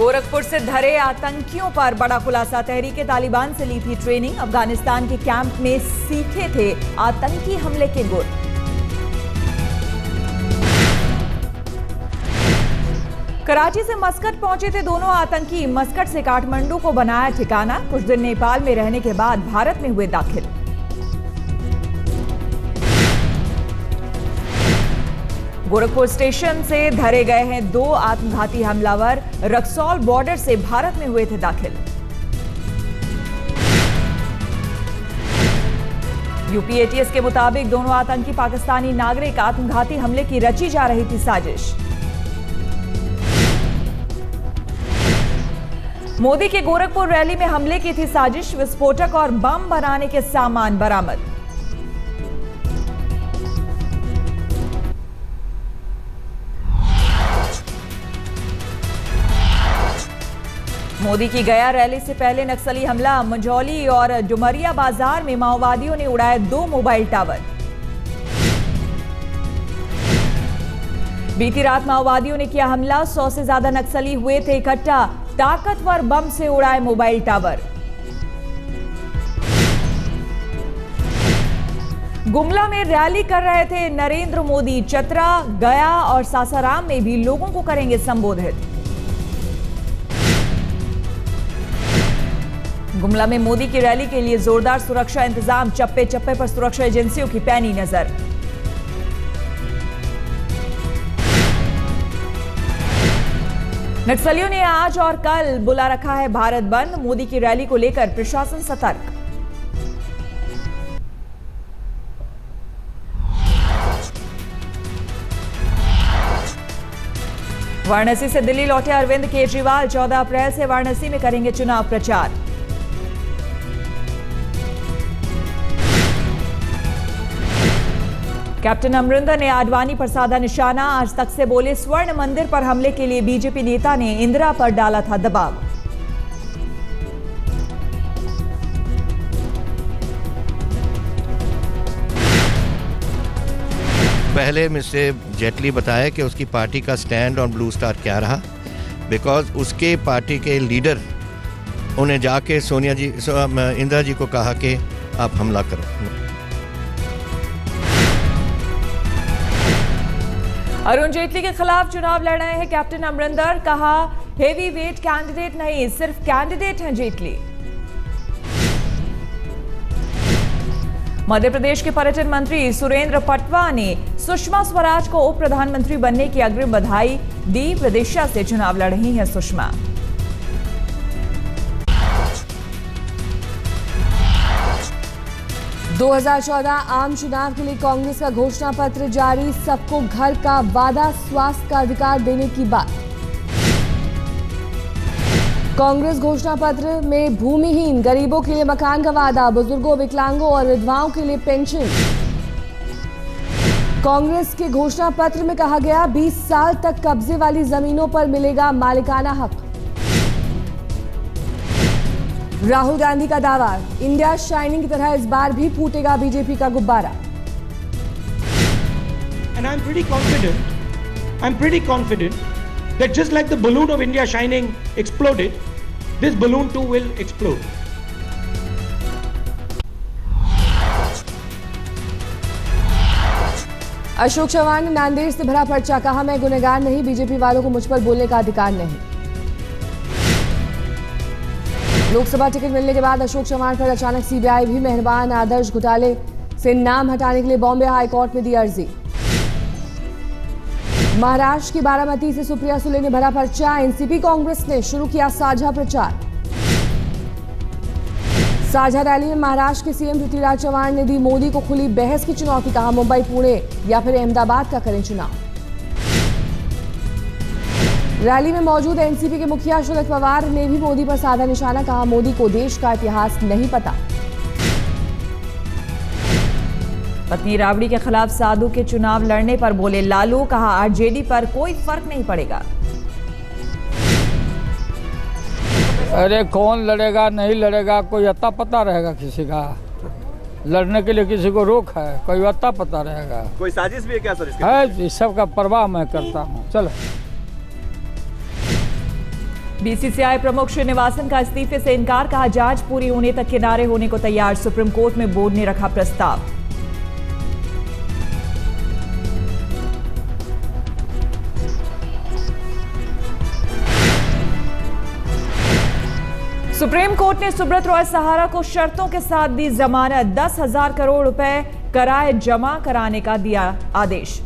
गोरखपुर से धरे आतंकियों पर बड़ा खुलासा। तहरीके तालिबान से ली थी ट्रेनिंग। अफगानिस्तान के कैंप में सीखे थे आतंकी हमले के गुर। कराची से मस्कट पहुंचे थे दोनों आतंकी। मस्कट से काठमांडू को बनाया ठिकाना। कुछ दिन नेपाल में रहने के बाद भारत में हुए दाखिल। गोरखपुर स्टेशन से धरे गए हैं 2 आत्मघाती हमलावर। रक्सौल बॉर्डर से भारत में हुए थे दाखिल। यूपी एटीएस के मुताबिक दोनों आतंकी पाकिस्तानी नागरिक। आत्मघाती हमले की रची जा रही थी साजिश। मोदी के गोरखपुर रैली में हमले की थी साजिश। विस्फोटक और बम बनाने के सामान बरामद। मोदी की गया रैली से पहले नक्सली हमला। मंझौली और डुमरिया बाजार में माओवादियों ने उड़ाए 2 मोबाइल टावर। बीती रात माओवादियों ने किया हमला। 100 से ज्यादा नक्सली हुए थे इकट्ठा। ताकतवर बम से उड़ाए मोबाइल टावर। गुमला में रैली कर रहे थे नरेंद्र मोदी। चतरा, गया और सासाराम में भी लोगों को करेंगे संबोधित। गुमला में मोदी की रैली के लिए जोरदार सुरक्षा इंतजाम। चप्पे चप्पे पर सुरक्षा एजेंसियों की पैनी नजर। नक्सलियों ने आज और कल बुला रखा है भारत बंद। मोदी की रैली को लेकर प्रशासन सतर्क। वाराणसी से दिल्ली लौटे अरविंद केजरीवाल। 14 अप्रैल से वाराणसी में करेंगे चुनाव प्रचार। कैप्टन अमरिंदर ने आडवाणी पर साधा निशाना। आज तक से बोले स्वर्ण मंदिर पर हमले के लिए बीजेपी नेता ने इंदिरा पर डाला था दबाव। पहले मिस्टर जेटली बताया कि उसकी पार्टी का स्टैंड ऑन ब्लू स्टार क्या रहा, बिकॉज उसके पार्टी के लीडर उन्हें जाके इंदिरा जी को कहा कि आप हमला करो। अरुण जेटली के खिलाफ चुनाव लड़ रहे हैं कैप्टन अमरिंदर। कहा हेवी वेट कैंडिडेट नहीं, सिर्फ कैंडिडेट हैं जेटली। मध्य प्रदेश के पर्यटन मंत्री सुरेंद्र पटवा ने सुषमा स्वराज को उप प्रधानमंत्री बनने की अग्रिम बधाई दी। विदिशा से चुनाव लड़ रही हैं सुषमा। दो 2014 आम चुनाव के लिए कांग्रेस का घोषणा पत्र जारी। सबको घर का वादा, स्वास्थ्य का अधिकार देने की बात। कांग्रेस घोषणा पत्र में भूमिहीन गरीबों के लिए मकान का वादा, बुजुर्गों, विकलांगों और विधवाओं के लिए पेंशन। कांग्रेस के घोषणा पत्र में कहा गया 20 साल तक कब्जे वाली जमीनों पर मिलेगा मालिकाना हक। राहुल गांधी का दावा, इंडिया शाइनिंग की तरह इस बार भी फूटेगा बीजेपी का गुब्बारा। And I'm pretty confident that just like the balloon of India shining exploded, this balloon too will explode. Ashok Chavan ने नांदेड़ से भरा पर्चा। कहा मैं गुनहगार नहीं, बीजेपी वालों को मुझ पर बोलने का अधिकार नहीं। लोकसभा टिकट मिलने के बाद अशोक चव्हाण पर अचानक सीबीआई भी मेहरबान। आदर्श घोटाले से नाम हटाने के लिए बॉम्बे हाई कोर्ट में दी अर्जी। महाराष्ट्र की बारामती से सुप्रिया सुले ने भरा पर्चा। एनसीपी कांग्रेस ने शुरू किया साझा प्रचार। साझा रैली में महाराष्ट्र के सीएम पृथ्वीराज चव्हाण ने दी मोदी को खुली बहस की चुनौती। कहा मुंबई, पुणे या फिर अहमदाबाद का करें चुनाव। रैली में मौजूद एनसीपी के मुखिया शरद पवार ने भी मोदी पर साधा निशाना। कहा मोदी को देश का इतिहास नहीं पता। पत्नी राबड़ी के खिलाफ साधु के चुनाव लड़ने पर बोले लालू। कहा आरजेडी पर कोई फर्क नहीं पड़ेगा। अरे कौन लड़ेगा नहीं लड़ेगा कोई अता पता रहेगा किसी का। लड़ने के लिए किसी को रोक है, कोई अता पता रहेगा। कोई साजिश भी है क्या सर इसके? है, इस सब का परवाह मैं करता हूँ। चलो बीसीसीआई प्रमुख श्रीनिवासन का इस्तीफे से इनकार, कहा जांच पूरी होने तक किनारे होने को तैयार। सुप्रीम कोर्ट में बोर्ड ने रखा प्रस्ताव। सुप्रीम कोर्ट ने सुब्रत रॉय सहारा को शर्तों के साथ दी जमानत। 10,000 करोड़ रुपए कराए जमा कराने का दिया आदेश।